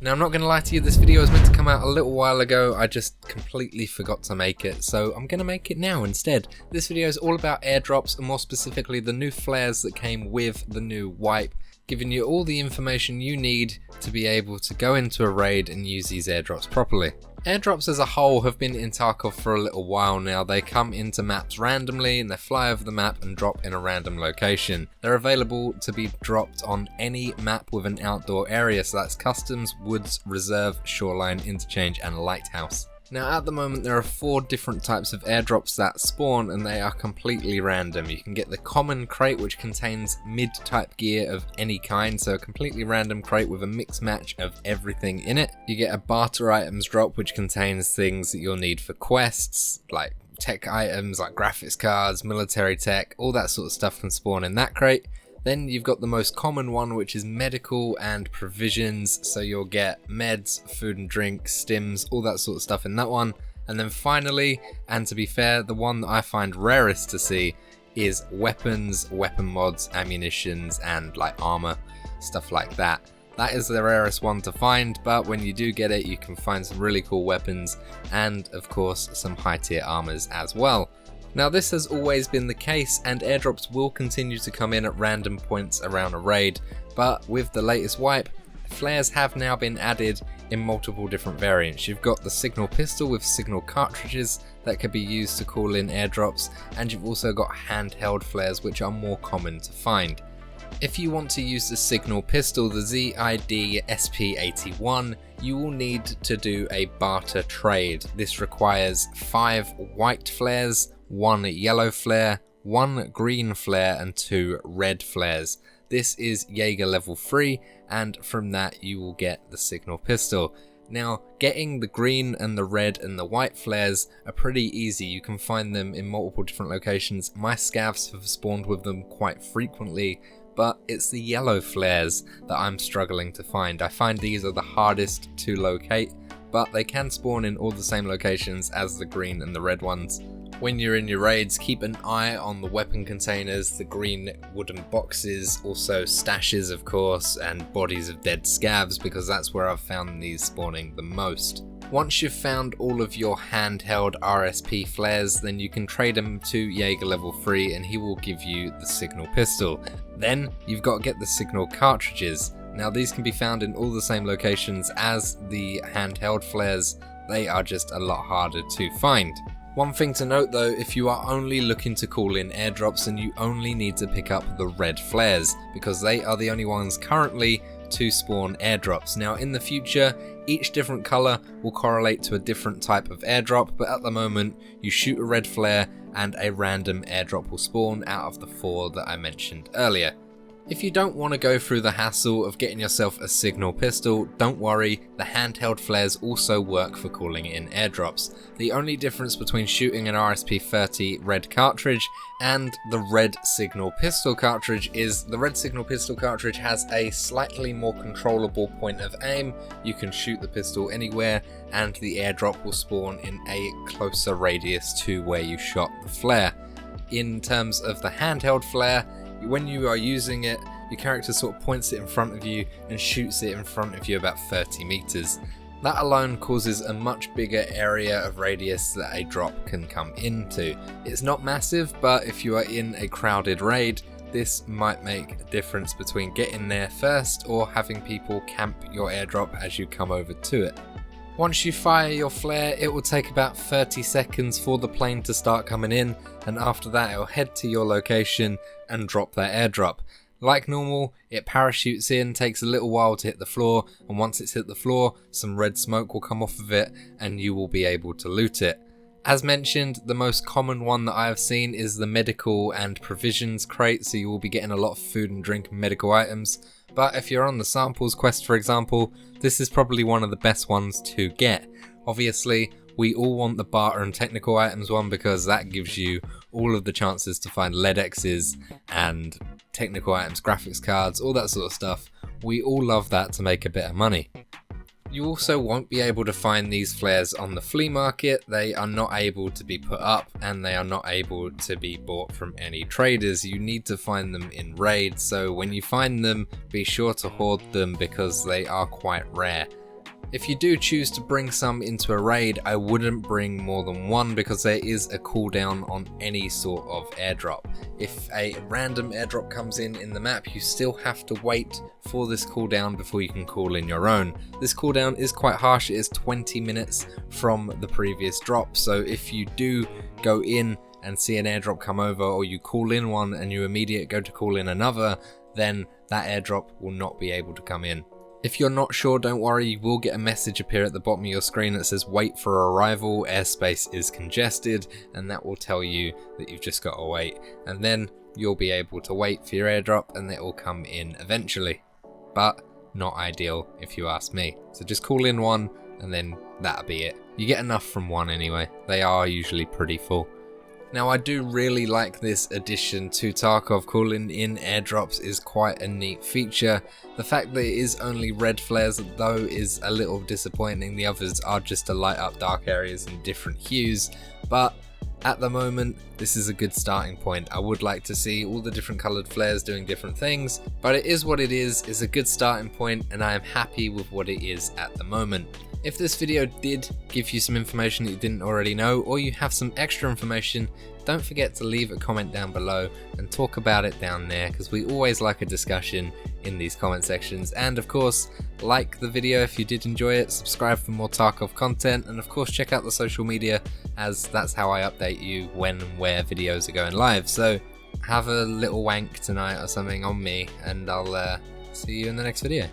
Now I'm not going to lie to you, this video was meant to come out a little while ago, I just completely forgot to make it, so I'm going to make it now instead. This video is all about airdrops, and more specifically the new flares that came with the new wipe, giving you all the information you need to be able to go into a raid and use these airdrops properly. Airdrops as a whole have been in Tarkov for a little while now. They come into maps randomly and they fly over the map and drop in a random location. They're available to be dropped on any map with an outdoor area, so that's customs, woods, reserve, shoreline, interchange and lighthouse. Now at the moment there are 4 different types of airdrops that spawn and they are completely random. You can get the common crate, which contains mid-type gear of any kind, so a completely random crate with a mix match of everything in it. You get a barter items drop, which contains things that you'll need for quests, like tech items like graphics cards, military tech, all that sort of stuff can spawn in that crate. Then you've got the most common one, which is medical and provisions, so you'll get meds, food and drink, stims, all that sort of stuff in that one. And then finally, and to be fair, the one that I find rarest to see is weapons, weapon mods, ammunitions and like armor, stuff like that. That is the rarest one to find, but when you do get it, you can find some really cool weapons and of course some high tier armors as well. Now this has always been the case, and airdrops will continue to come in at random points around a raid, but with the latest wipe, flares have now been added in multiple different variants. You've got the signal pistol with signal cartridges that can be used to call in airdrops, and you've also got handheld flares which are more common to find. If you want to use the signal pistol, the ZID SP81, you will need to do a barter trade. This requires 5 white flares, 1 yellow flare, 1 green flare and 2 red flares. This is Jaeger level 3, and from that you will get the signal pistol. Now getting the green and the red and the white flares are pretty easy. You can find them in multiple different locations. My Scavs have spawned with them quite frequently, but it's the yellow flares that I'm struggling to find. I find these are the hardest to locate, but they can spawn in all the same locations as the green and the red ones. When you're in your raids, keep an eye on the weapon containers, the green wooden boxes, also stashes of course, and bodies of dead scavs, because that's where I've found these spawning the most. Once you've found all of your handheld RSP flares, then you can trade them to Jaeger level 3 and he will give you the signal pistol. Then you've got to get the signal cartridges. Now these can be found in all the same locations as the handheld flares, they are just a lot harder to find. One thing to note though, if you are only looking to call in airdrops, then you only need to pick up the red flares, because they are the only ones currently to spawn airdrops. Now in the future, each different colour will correlate to a different type of airdrop, but at the moment you shoot a red flare and a random airdrop will spawn out of the 4 that I mentioned earlier. If you don't want to go through the hassle of getting yourself a signal pistol, don't worry, the handheld flares also work for calling in airdrops. The only difference between shooting an RSP-30 red cartridge and the red signal pistol cartridge is the red signal pistol cartridge has a slightly more controllable point of aim. You can shoot the pistol anywhere and the airdrop will spawn in a closer radius to where you shot the flare. In terms of the handheld flare, when you are using it, your character sort of points it in front of you and shoots it in front of you about 30 meters. That alone causes a much bigger area of radius that a drop can come into. It's not massive, but if you are in a crowded raid, this might make a difference between getting there first or having people camp your airdrop as you come over to it. Once you fire your flare, it will take about 30 seconds for the plane to start coming in, and after that it will head to your location and drop that airdrop. Like normal, it parachutes in, takes a little while to hit the floor, and once it's hit the floor, some red smoke will come off of it and you will be able to loot it. As mentioned, the most common one that I have seen is the medical and provisions crate, so you will be getting a lot of food and drink and medical items. But if you're on the samples quest, for example, this is probably one of the best ones to get. Obviously, we all want the barter and technical items one because that gives you all of the chances to find lead X's and technical items, graphics cards, all that sort of stuff. We all love that to make a bit of money. You also won't be able to find these flares on the flea market. They are not able to be put up and they are not able to be bought from any traders. You need to find them in raids, so when you find them, be sure to hoard them because they are quite rare. If you do choose to bring some into a raid, I wouldn't bring more than one because there is a cooldown on any sort of airdrop. If a random airdrop comes in the map, you still have to wait for this cooldown before you can call in your own. This cooldown is quite harsh, it is 20 minutes from the previous drop, so if you do go in and see an airdrop come over, or you call in one and you immediately go to call in another, then that airdrop will not be able to come in. If you're not sure, don't worry, you will get a message appear at the bottom of your screen that says wait for arrival, airspace is congested, and that will tell you that you've just got to wait. And then you'll be able to wait for your airdrop and it will come in eventually. But not ideal if you ask me. So just call in one and then that'll be it. You get enough from one anyway, they are usually pretty full. Now I do really like this addition to Tarkov. Calling in airdrops is quite a neat feature. The fact that it is only red flares though is a little disappointing. The others are just to light up dark areas in different hues, but at the moment this is a good starting point. I would like to see all the different coloured flares doing different things, but it is what it is. It's a good starting point and I am happy with what it is at the moment. If this video did give you some information that you didn't already know, or you have some extra information, don't forget to leave a comment down below and talk about it down there, because we always like a discussion in these comment sections. And of course, like the video if you did enjoy it, subscribe for more Tarkov content, and of course check out the social media, as that's how I update you when and where videos are going live. So have a little wank tonight or something on me, and I'll see you in the next video.